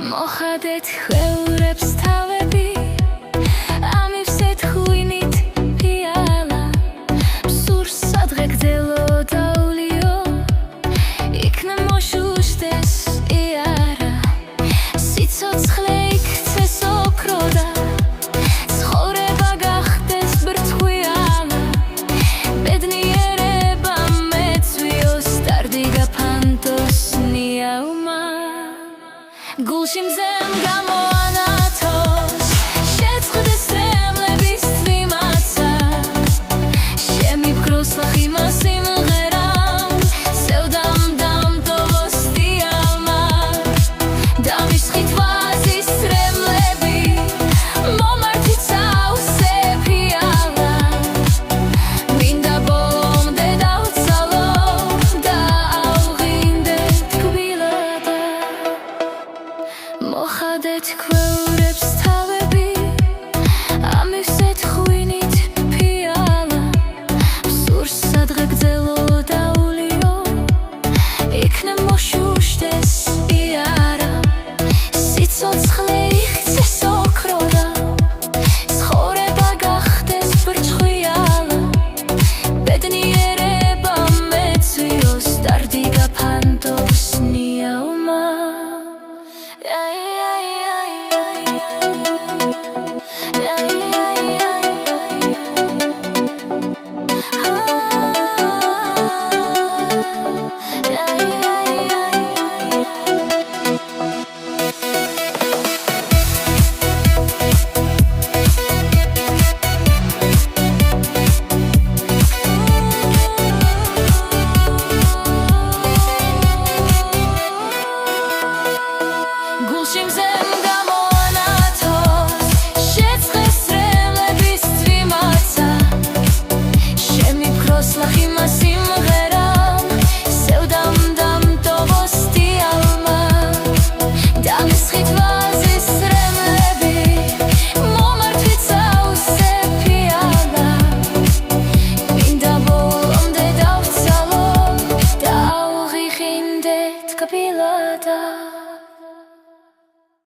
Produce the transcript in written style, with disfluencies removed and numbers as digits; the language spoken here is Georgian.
მოხადეთ ხელებს თავები ამივსეთ ხვინით ფიალა სურს სადღე გძელო დაულიო იქნე მოშუშდეს იარა სიცოცხლე იქცეს ოქრო და ცხოვრება გახდეს ბრწყვილა ბედნიერება მეცვიოს დარდიგა ფანტოს ნიაუმა გულში მზემ გამოანათოს შეწყდეს რემლების თვიმაცა შემიფქროს ლახიმა სიმღერამ სევდამ დამტოვოს დიალმა დამისხით ვაზის რემლები მომართით საუსე ფიალა მინდა ბოლომდე დავცალო და ავღინდე თბილად მოხადეთ ქვევრი